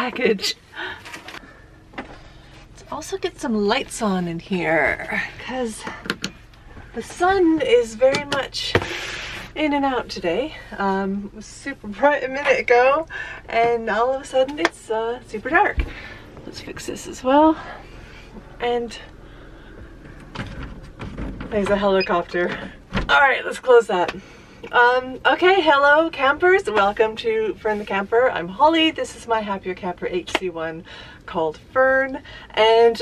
package. Let's also get some lights on in here because the sun is very much in and out today. It was super bright a minute ago and all of a sudden it's super dark. Let's fix this as well. And there's a helicopter. All right, let's close that. Okay, hello campers. Welcome to Fern the Camper. I'm Holly. This is my Happier Camper HC1 called Fern. And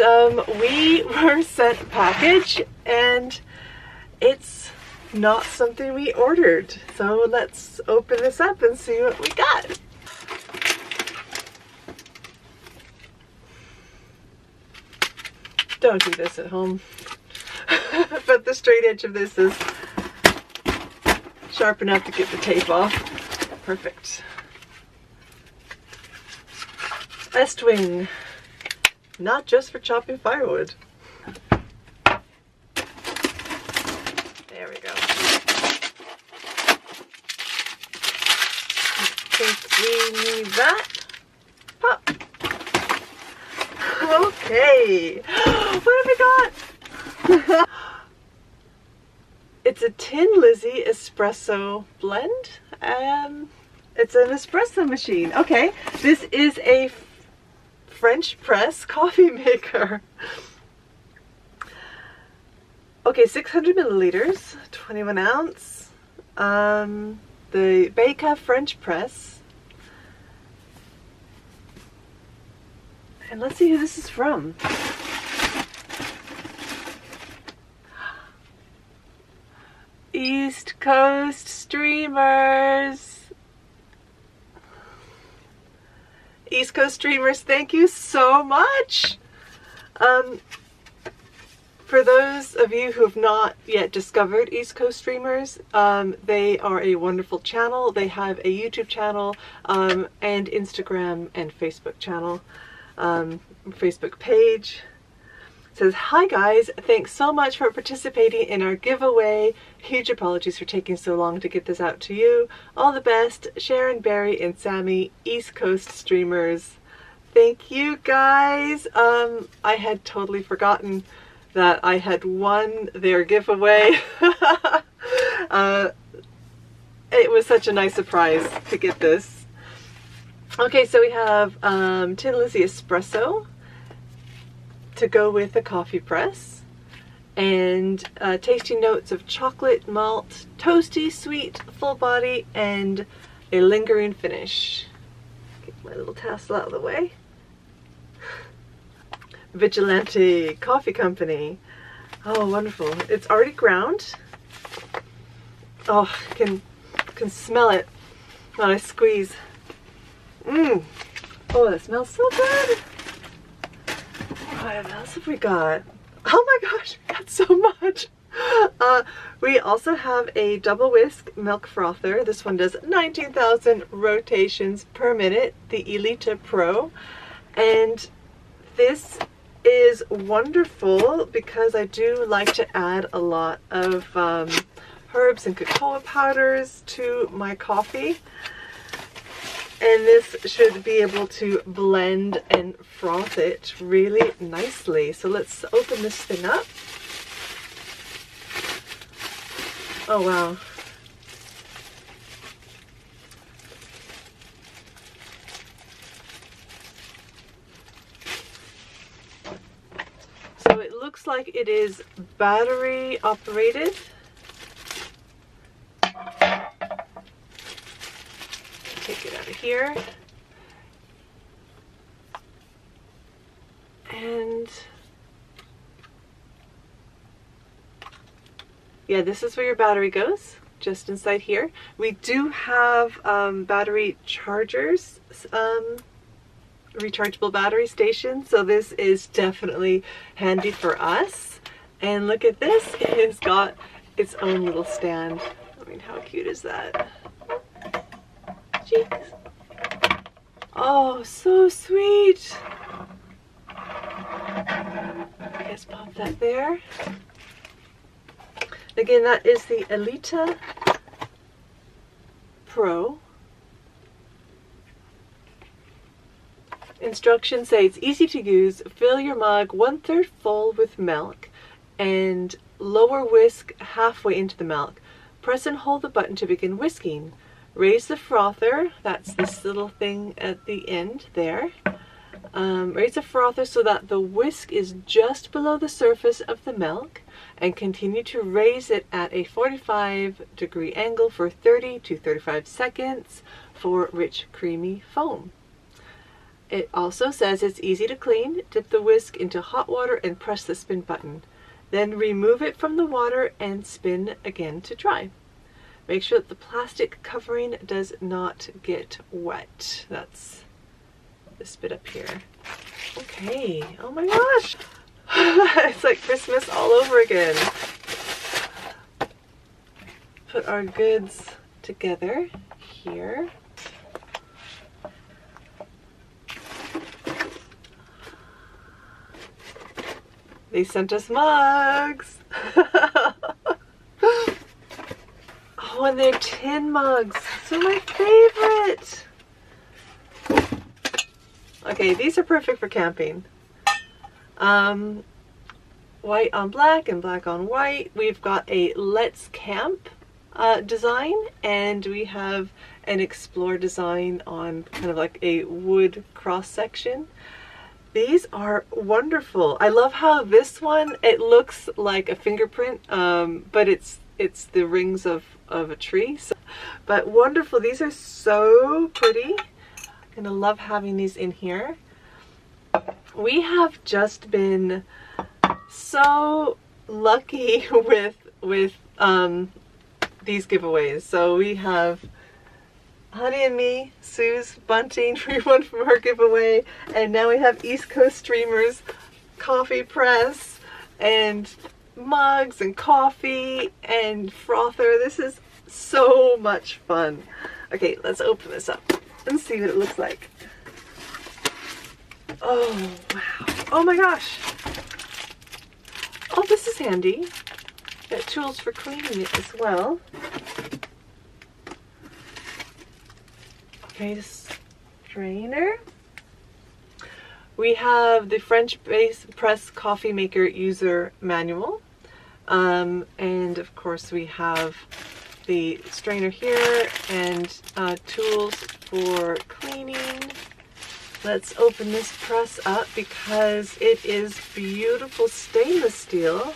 we were sent a package and it's not something we ordered. So let's open this up and see what we got. Don't do this at home. But the straight edge of this is sharp enough to get the tape off. Perfect. Best wing. Not just for chopping firewood. There we go. I think we need that. Pop. Okay. What have we got? It's a Tin Lizzie espresso blend. It's an espresso machine. Okay, this is a French press coffee maker. Okay, 600 milliliters, 21 ounce. The Baca French press. And let's see who this is from. East Coast Streamers. East Coast Streamers, thank you so much. For those of you who have not yet discovered East Coast Streamers, they are a wonderful channel. They have a YouTube channel and Instagram and Facebook channel, Facebook page. It says, hi guys, thanks so much for participating in our giveaway. Huge apologies for taking so long to get this out to you. All the best, Sharon, Barry, and Sammy, East Coast Streamers. Thank you guys. I had totally forgotten that I had won their giveaway. It was such a nice surprise to get this. Okay, so we have Tin Lizzie Espresso to go with the coffee press, and tasty notes of chocolate, malt, toasty, sweet, full body, and a lingering finish. Get my little tassel out of the way. Vigilante Coffee Company. Oh, wonderful. It's already ground. Oh, I can smell it when I squeeze. Oh, that smells so good. What else have we got? Oh my gosh, we got so much. We also have a double whisk milk frother. This one does 19,000 rotations per minute, the Elita Pro. And this is wonderful because I do like to add a lot of herbs and cocoa powders to my coffee. And this should be able to blend and froth it really nicely. So let's open this thing up. Oh wow. So it looks like it is battery operated. Take it out of here. And yeah, this is where your battery goes, just inside here. We do have battery chargers, rechargeable battery stations, so this is definitely handy for us. And look at this, it has got its own little stand. I mean, how cute is that? Cheeks. Oh, so sweet. Let's pop that there. Again, that is the Elita Pro. Instructions say it's easy to use. Fill your mug 1/3 full with milk and lower whisk halfway into the milk. Press and hold the button to begin whisking. Raise the frother, that's this little thing at the end there. Raise the frother so that the whisk is just below the surface of the milk, and continue to raise it at a 45-degree angle for 30 to 35 seconds for rich creamy foam. It also says it's easy to clean. Dip the whisk into hot water and press the spin button. Then remove it from the water and spin again to dry. Make sure that the plastic covering does not get wet. That's this bit up here. Okay, oh my gosh! It's like Christmas all over again. Put our goods together here. They sent us mugs. Oh, and they're tin mugs. They're my favorite. Okay, these are perfect for camping. White on black and black on white. We've got a Let's Camp design, and we have an Explore design on kind of like a wood cross section. These are wonderful. I love how this one, it looks like a fingerprint, but it's the rings of a tree. So, but wonderful. These are so pretty. I'm gonna love having these in here. We have just been so lucky with these giveaways. So we have Honey and Me, Sue's bunting, we won from her giveaway, and now we have East Coast Streamers coffee press and mugs and coffee and frother. This is so much fun. Okay, let's open this up and see what it looks like. Oh wow, oh my gosh. Oh, this is handy. Got tools for cleaning it as well. Okay, strainer. We have the French press coffee maker user manual. And of course we have the strainer here and tools for cleaning. Let's open this press up because it is beautiful stainless steel.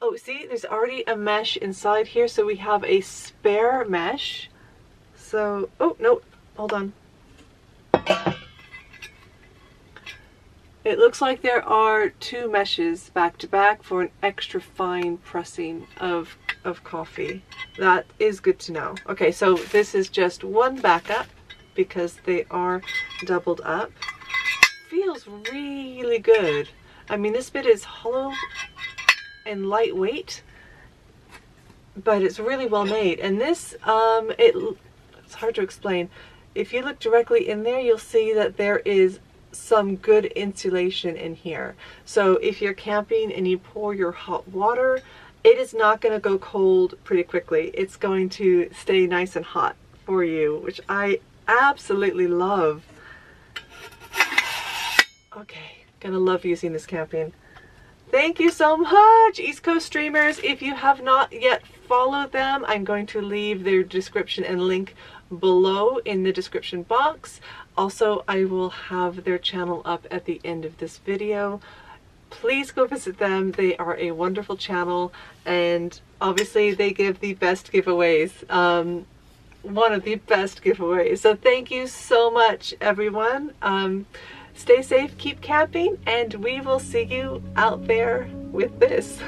Oh, see, there's already a mesh inside here, so we have a spare mesh. So, oh, no, hold on. It looks like there are two meshes back to back for an extra fine pressing of coffee. That is good to know. Okay, so this is just one backup because they are doubled up. Feels really good. I mean, this bit is hollow and lightweight, but it's really well made. And this, it's hard to explain. If you look directly in there, you'll see that there is some good insulation in here. So if you're camping and you pour your hot water, it is not going to go cold pretty quickly. It's going to stay nice and hot for you, which I absolutely love. Okay, gonna love using this camping. Thank you so much, East Coast Streamers. If you have not yet followed them, I'm going to leave their description and link below in the description box. Also, I will have their channel up at the end of this video. Please go visit them. They are a wonderful channel, and obviously they give the best giveaways. One of the best giveaways. So thank you so much, everyone. Stay safe, keep camping, and we will see you out there with this.